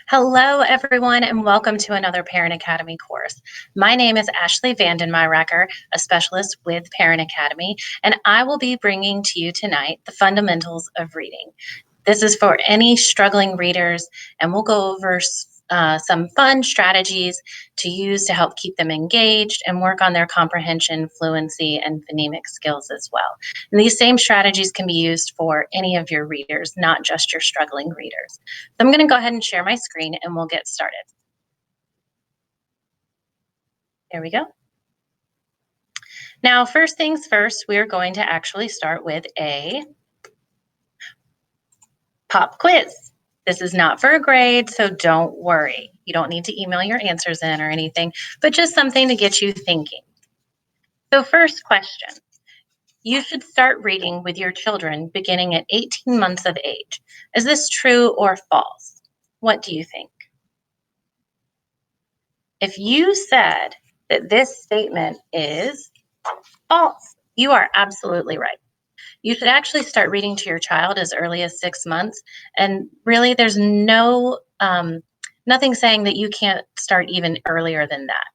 Hello, everyone, and welcome to another Parent Academy course. My name is Ashley Vandenmyrecker, a specialist with Parent Academy, and I will be bringing to you tonight the fundamentals of reading. This is for any struggling readers, and we'll go over some fun strategies to use to help keep them engaged and work on their comprehension, fluency, and phonemic skills as well. And these same strategies can be used for any of your readers, not just your struggling readers. So I'm going to go ahead and share my screen and we'll get started. There we go. Now, first things first, we're going to actually start with a pop quiz. This is not for a grade, so don't worry. You don't need to email your answers in or anything, but just something to get you thinking. So first question, you should start reading with your children beginning at 18 months of age. Is this true or false? What do you think? If you said that this statement is false, you are absolutely right. You should actually start reading to your child as early as 6 months. And really, there's nothing saying that you can't start even earlier than that.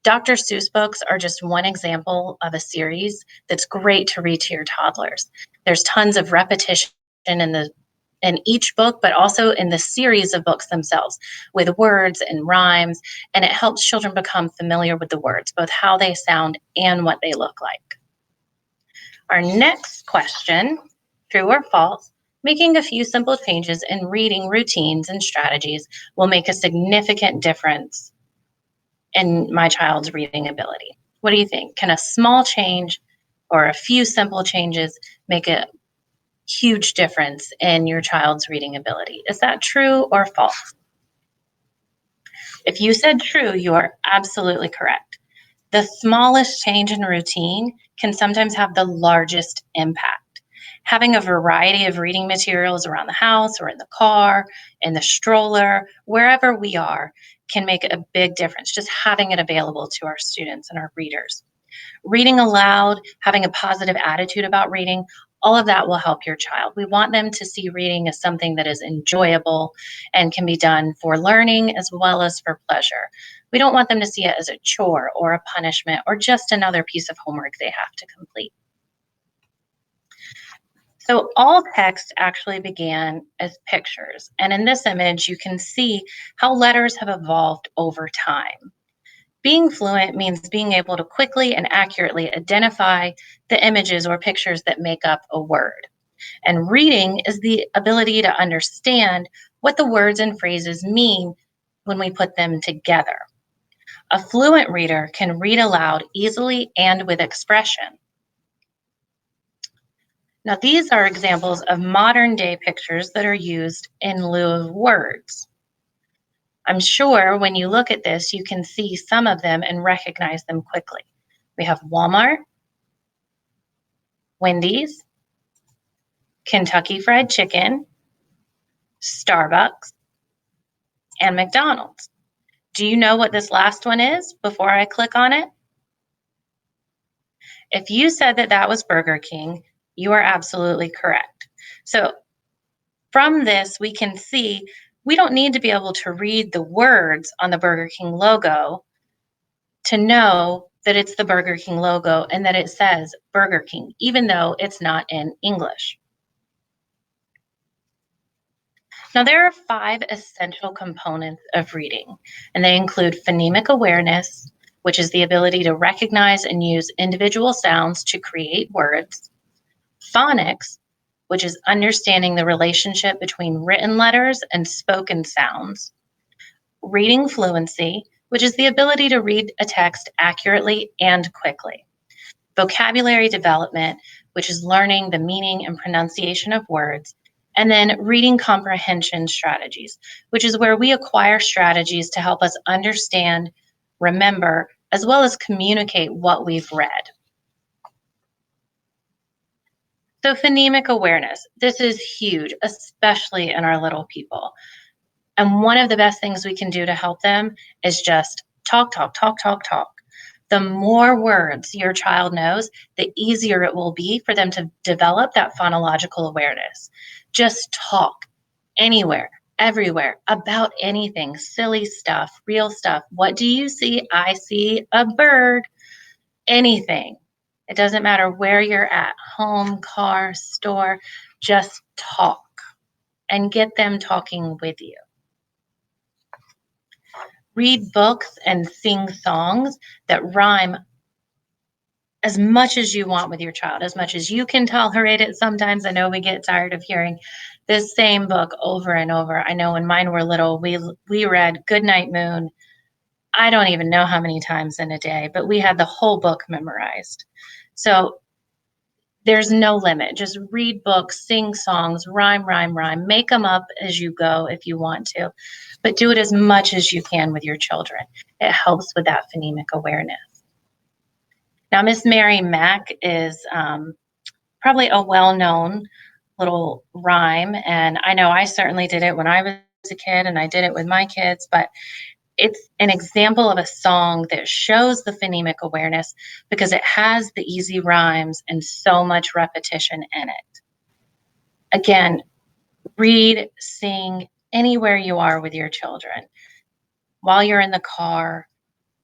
Dr. Seuss books are just one example of a series that's great to read to your toddlers. There's tons of repetition in each book, but also in the series of books themselves with words and rhymes, and it helps children become familiar with the words, both how they sound and what they look like. Our next question, true or false, making a few simple changes in reading routines and strategies will make a significant difference in my child's reading ability. What do you think? Can a small change or a few simple changes make a huge difference in your child's reading ability? Is that true or false? If you said true, you are absolutely correct. The smallest change in routine can sometimes have the largest impact. Having a variety of reading materials around the house or in the car, in the stroller, wherever we are, can make a big difference, just having it available to our students and our readers. Reading aloud, having a positive attitude about reading, all of that will help your child. We want them to see reading as something that is enjoyable and can be done for learning as well as for pleasure. We don't want them to see it as a chore or a punishment or just another piece of homework they have to complete. So all text actually began as pictures. And in this image, you can see how letters have evolved over time. Being fluent means being able to quickly and accurately identify the images or pictures that make up a word. And reading is the ability to understand what the words and phrases mean when we put them together. A fluent reader can read aloud easily and with expression. Now, these are examples of modern day pictures that are used in lieu of words. I'm sure when you look at this, you can see some of them and recognize them quickly. We have Walmart, Wendy's, Kentucky Fried Chicken, Starbucks, and McDonald's. Do you know what this last one is before I click on it? If you said that that was Burger King, you are absolutely correct. So from this, we can see we don't need to be able to read the words on the Burger King logo to know that it's the Burger King logo and that it says Burger King, even though it's not in English. Now, there are 5 essential components of reading, and they include phonemic awareness, which is the ability to recognize and use individual sounds to create words, phonics, which is understanding the relationship between written letters and spoken sounds, reading fluency, which is the ability to read a text accurately and quickly, vocabulary development, which is learning the meaning and pronunciation of words, and then reading comprehension strategies, which is where we acquire strategies to help us understand, remember, as well as communicate what we've read. So phonemic awareness, this is huge, especially in our little people. And one of the best things we can do to help them is just talk, talk, talk, talk, talk. The more words your child knows, the easier it will be for them to develop that phonological awareness. Just talk anywhere, everywhere about anything, silly stuff, real stuff. What do you see? I see a bird. Anything. It doesn't matter where you're at, home, car, store, just talk and get them talking with you. Read books and sing songs that rhyme as much as you want with your child, as much as you can tolerate it. Sometimes I know we get tired of hearing this same book over and over. I know when mine were little, we read Goodnight Moon. I don't even know how many times in a day, but we had the whole book memorized. So there's no limit. Just read books, sing songs, rhyme, rhyme, rhyme. Make them up as you go if you want to, but do it as much as you can with your children. It helps with that phonemic awareness. Now, Miss Mary Mack is probably a well-known little rhyme, and I know I certainly did it when I was a kid, and I did it with my kids, but it's an example of a song that shows the phonemic awareness because it has the easy rhymes and so much repetition in it. Again, read, sing anywhere you are with your children, while you're in the car,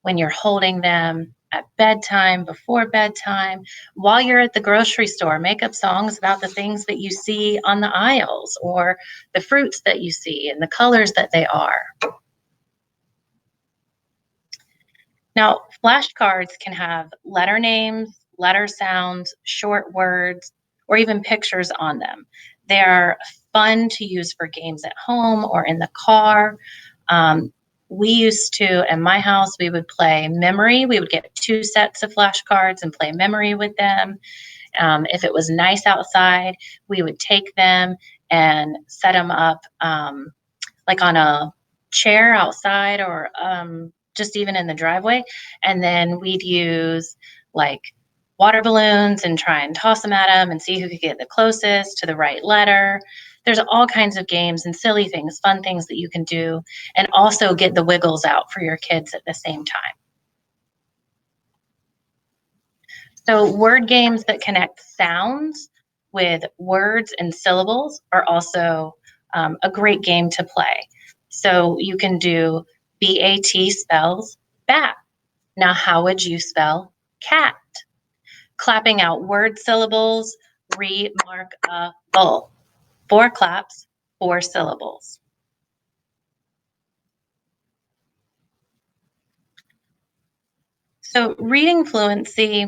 when you're holding them, at bedtime, before bedtime, while you're at the grocery store. Make up songs about the things that you see on the aisles or the fruits that you see and the colors that they are. Now, flashcards can have letter names, letter sounds, short words, or even pictures on them. They're fun to use for games at home or in the car. We used to, in my house, we would play memory. We would get 2 sets of flashcards and play memory with them. If it was nice outside, we would take them and set them up like on a chair outside or just even in the driveway. And then we'd use like water balloons and try and toss them at them and see who could get the closest to the right letter. There's all kinds of games and silly things, fun things that you can do, and also get the wiggles out for your kids at the same time. So word games that connect sounds with words and syllables are also a great game to play. So you can do BAT spells bat. Now, how would you spell cat? Clapping out word syllables, remarkable. 4 claps, 4 syllables. So reading fluency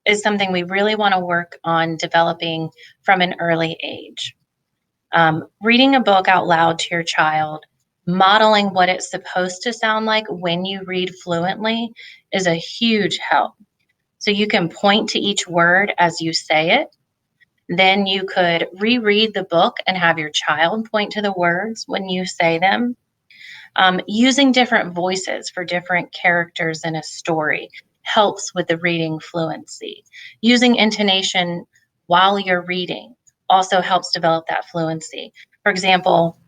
is something we really want to work on developing from an early age. Reading a book out loud to your child, modeling what it's supposed to sound like when you read fluently is a huge help. So you can point to each word as you say it. Then you could reread the book and have your child point to the words when you say them. Using different voices for different characters in a story helps with the reading fluency. Using intonation while you're reading also helps develop that fluency. For example,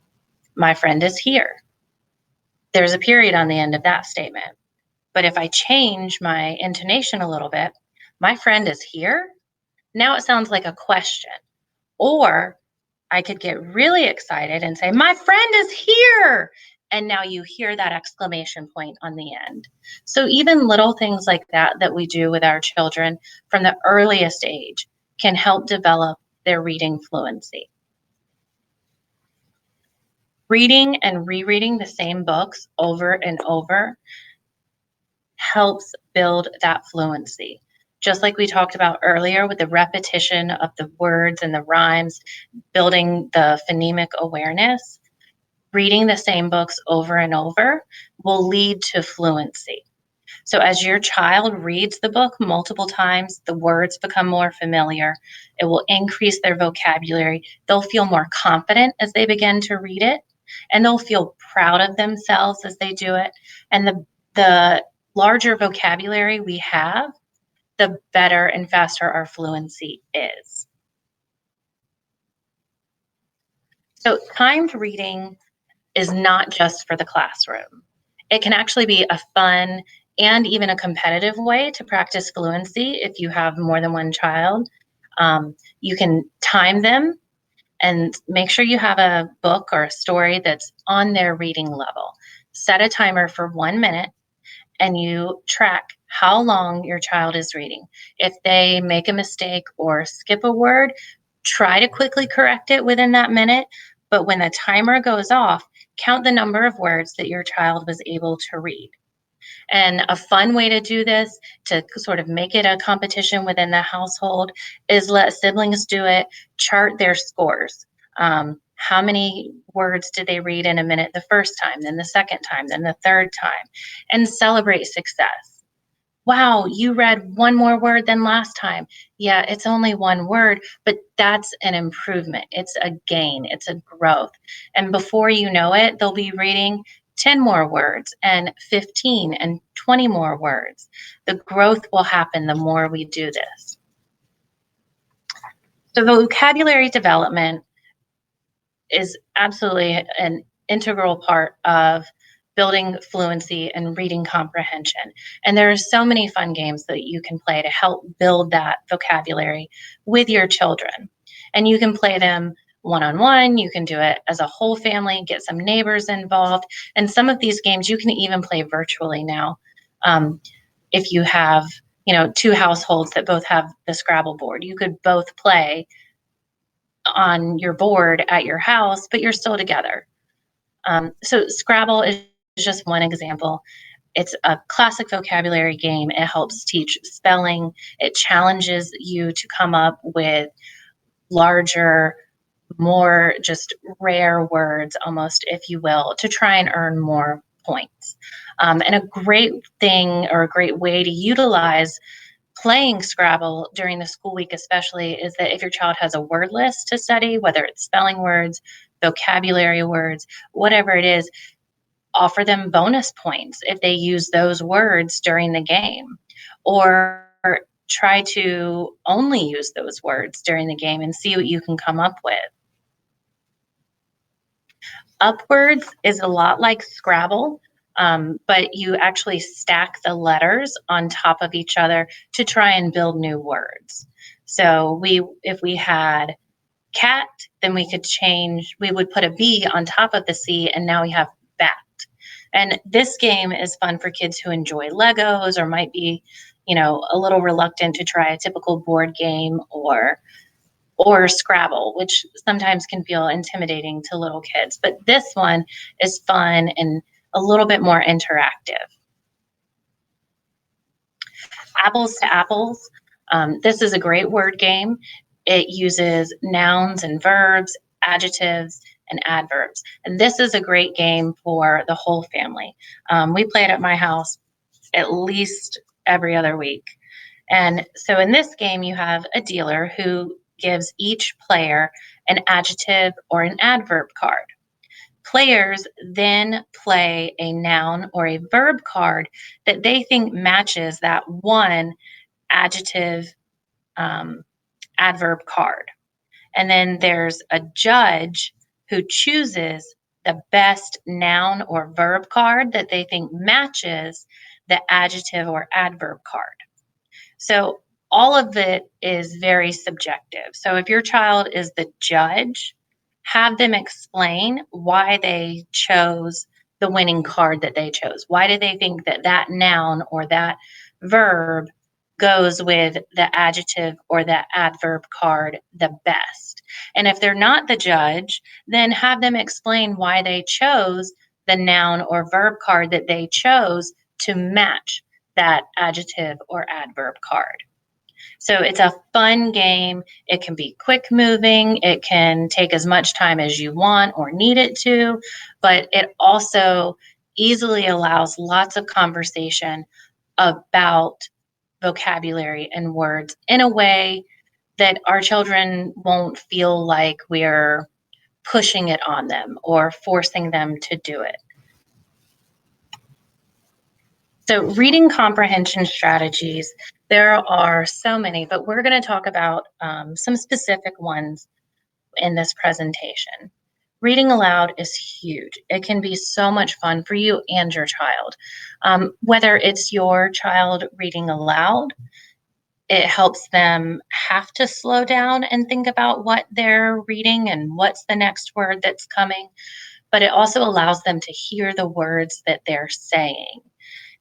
my friend is here. There's a period on the end of that statement. But if I change my intonation a little bit, my friend is here. Now it sounds like a question. Or I could get really excited and say, my friend is here. And now you hear that exclamation point on the end. So even little things like that that we do with our children from the earliest age can help develop their reading fluency. Reading and rereading the same books over and over helps build that fluency. Just like we talked about earlier with the repetition of the words and the rhymes, building the phonemic awareness, reading the same books over and over will lead to fluency. So as your child reads the book multiple times, the words become more familiar. It will increase their vocabulary. They'll feel more confident as they begin to read it, and they'll feel proud of themselves as they do it. And the larger vocabulary we have, the better and faster our fluency is. So timed reading is not just for the classroom. It can actually be a fun and even a competitive way to practice fluency if you have more than one child. You can time them And make sure you have a book or a story that's on their reading level. Set a timer for 1 minute and you track how long your child is reading. If they make a mistake or skip a word, try to quickly correct it within that minute. But when the timer goes off, count the number of words that your child was able to read. And a fun way to do this, to sort of make it a competition within the household, is let siblings do it, chart their scores. How many words did they read in a minute the first time, then the second time, then the third time, and celebrate success. Wow, you read one more word than last time. Yeah, it's only one word, but that's an improvement. It's a gain, it's a growth. And before you know it, they'll be reading 10 more words and 15 and 20 more words. The growth will happen the more we do this. So, vocabulary development is absolutely an integral part of building fluency and reading comprehension. And there are so many fun games that you can play to help build that vocabulary with your children. And you can play them one-on-one, you can do it as a whole family, get some neighbors involved. And some of these games you can even play virtually now. If you have, two households that both have the Scrabble board, you could both play on your board at your house, but you're still together. So Scrabble is just one example. It's a classic vocabulary game. It helps teach spelling. It challenges you to come up with larger, more just rare words, almost, if you will, to try and earn more points. And a great thing, or a great way to utilize playing Scrabble during the school week especially, is that if your child has a word list to study, whether it's spelling words, vocabulary words, whatever it is, offer them bonus points if they use those words during the game. Or try to only use those words during the game and see what you can come up with. Upwards is a lot like Scrabble, but you actually stack the letters on top of each other to try and build new words. So if we had cat, then we would put a B on top of the C, and now we have bat. And this game is fun for kids who enjoy Legos or might be, a little reluctant to try a typical board game or Scrabble, which sometimes can feel intimidating to little kids. But this one is fun and a little bit more interactive. Apples to apples. This is a great word game. It uses nouns and verbs, adjectives, and adverbs. And this is a great game for the whole family. We play it at my house at least every other week. And so in this game, you have a dealer who gives each player an adjective or an adverb card. Players then play a noun or a verb card that they think matches that one adjective adverb card. And then there's a judge who chooses the best noun or verb card that they think matches the adjective or adverb card. So all of it is very subjective. So if your child is the judge, have them explain why they chose the winning card that they chose. Why do they think that that noun or that verb goes with the adjective or the adverb card the best? And if they're not the judge, then have them explain why they chose the noun or verb card that they chose to match that adjective or adverb card. So it's a fun game. It can be quick moving. It can take as much time as you want or need it to, but it also easily allows lots of conversation about vocabulary and words in a way that our children won't feel like we're pushing it on them or forcing them to do it. So reading comprehension strategies, there are so many, but we're going to talk about some specific ones in this presentation. Reading aloud is huge. It can be so much fun for you and your child. Whether it's your child reading aloud, It helps them have to slow down and think about what they're reading and what's the next word that's coming, but it also allows them to hear the words that they're saying.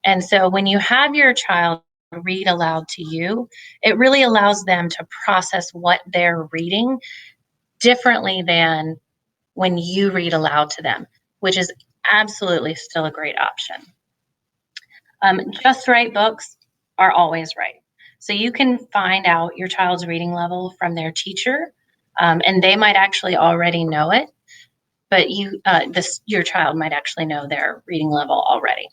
And so when you have your child read aloud to you, it really allows them to process what they're reading differently than when you read aloud to them, which is absolutely still a great option. Just right books are always right. So you can find out your child's reading level from their teacher, and they might actually already know it, but your child might actually know their reading level already.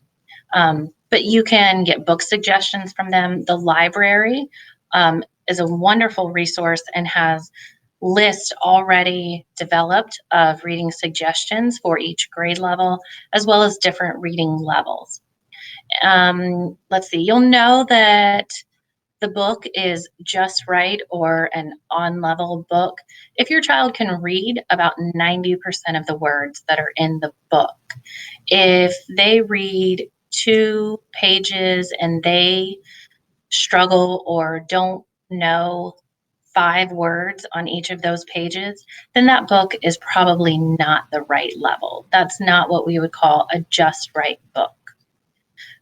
But you can get book suggestions from them. The library is a wonderful resource and has lists already developed of reading suggestions for each grade level, as well as different reading levels. Let's see, you'll know that the book is just right or an on level book if your child can read about 90% of the words that are in the book. If they read 2 pages and they struggle or don't know 5 words on each of those pages, then that book is probably not the right level. That's not what we would call a just right book.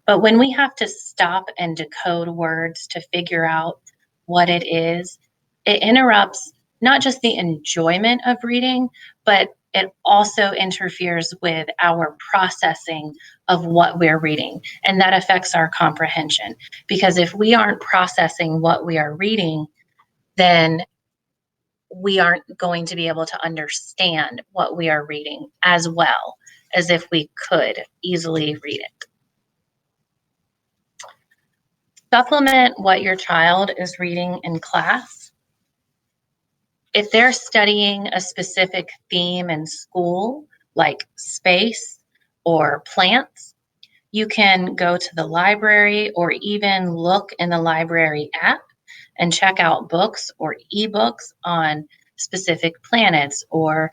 But when we have to stop and decode words to figure out what it is, it interrupts not just the enjoyment of reading, but it also interferes with our processing of what we're reading. And that affects our comprehension. Because if we aren't processing what we are reading, then we aren't going to be able to understand what we are reading as well as if we could easily read it. Supplement what your child is reading in class. If they're studying a specific theme in school, like space or plants, you can go to the library or even look in the library app and check out books or ebooks on specific planets or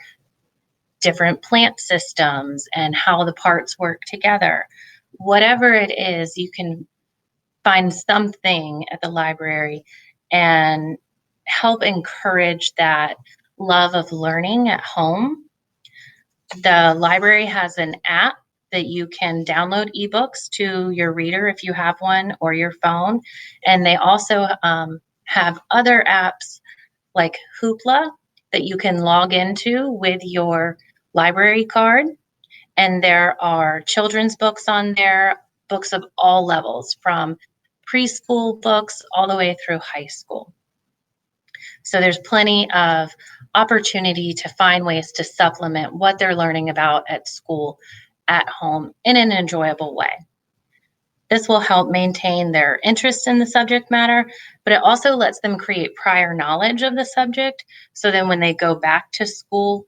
different plant systems and how the parts work together. Whatever it is, you can find something at the library and help encourage that love of learning at home. The library has an app that you can download ebooks to your reader if you have one or your phone. And they also have other apps like Hoopla that you can log into with your library card. And there are children's books on there, books of all levels, from preschool books all the way through high school. So there's plenty of opportunity to find ways to supplement what they're learning about at school, at home, in an enjoyable way. This will help maintain their interest in the subject matter, but it also lets them create prior knowledge of the subject. So then when they go back to school,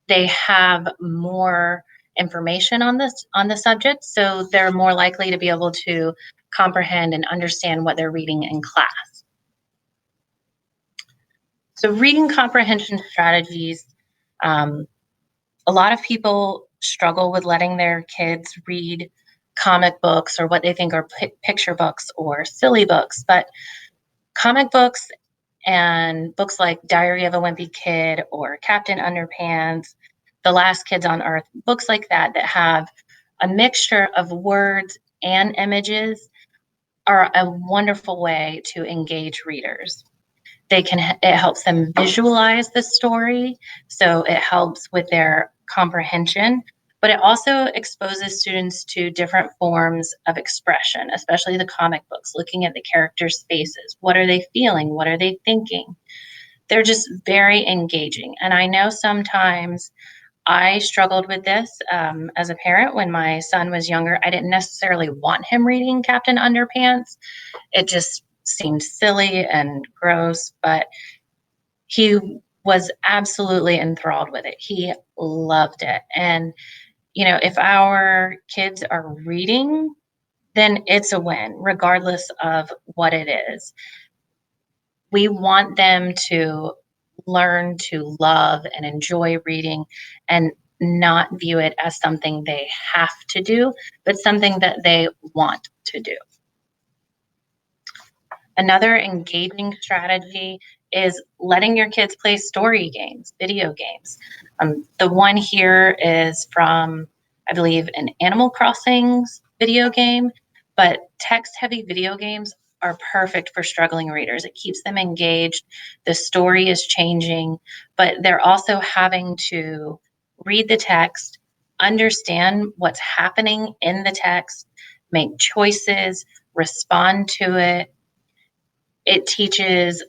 they have more information on the subject, so they're more likely to be able to comprehend and understand what they're reading in class. So reading comprehension strategies, a lot of people struggle with letting their kids read comic books or what they think are picture books or silly books, but comic books and books like Diary of a Wimpy Kid or Captain Underpants, The Last Kids on Earth, books like that that have a mixture of words and images are a wonderful way to engage readers. It helps them visualize the story, so it helps with their comprehension, but it also exposes students to different forms of expression, especially the comic books, looking at the characters' faces. What are they feeling? What are they thinking? They're just very engaging. And I know sometimes I struggled with this as a parent when my son was younger. I didn't necessarily want him reading Captain Underpants. It just seemed silly and gross, but he was absolutely enthralled with it. He loved it. And, if our kids are reading, then it's a win, regardless of what it is. We want them to learn to love and enjoy reading and not view it as something they have to do, but something that they want to do. Another engaging strategy is letting your kids play story games, video games. The one here is from, I believe, an Animal Crossing video game, but text-heavy video games are perfect for struggling readers. It keeps them engaged. The story is changing, but they're also having to read the text, understand what's happening in the text, make choices, respond to it. It teaches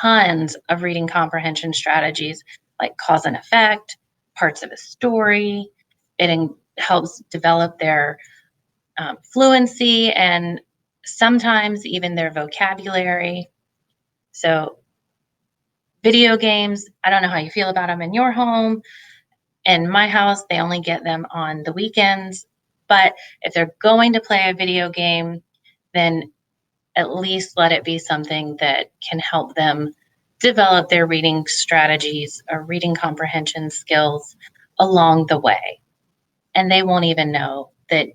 tons of reading comprehension strategies like cause and effect, parts of a story. It helps develop their fluency and sometimes even their vocabulary. So video games, I don't know how you feel about them in your home. In my house, they only get them on the weekends. But if they're going to play a video game, then at least let it be something that can help them develop their reading strategies or reading comprehension skills along the way. And they won't even know that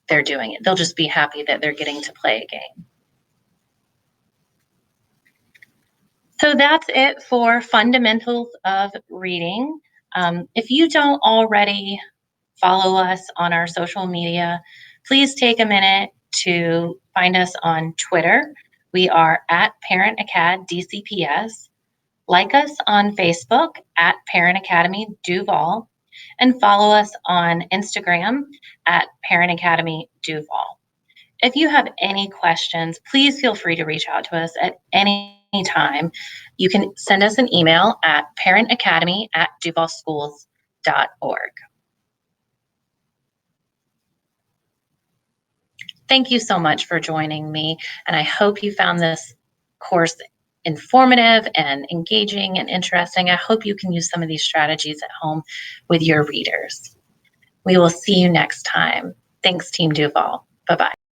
they're doing it. They'll just be happy that they're getting to play a game. So that's it for fundamentals of reading. If you don't already follow us on our social media, please take a minute to find us on Twitter. We are at Parent Acad DCPS. Like us on Facebook at Parent Academy Duval, and follow us on Instagram at Parent Academy Duval. If you have any questions, please feel free to reach out to us at any time. You can send us an email at parentacademy@duvalschools.org. Thank you so much for joining me, and I hope you found this course informative and engaging and interesting. I hope you can use some of these strategies at home with your readers. We will see you next time. Thanks, Team Duval. Bye-bye.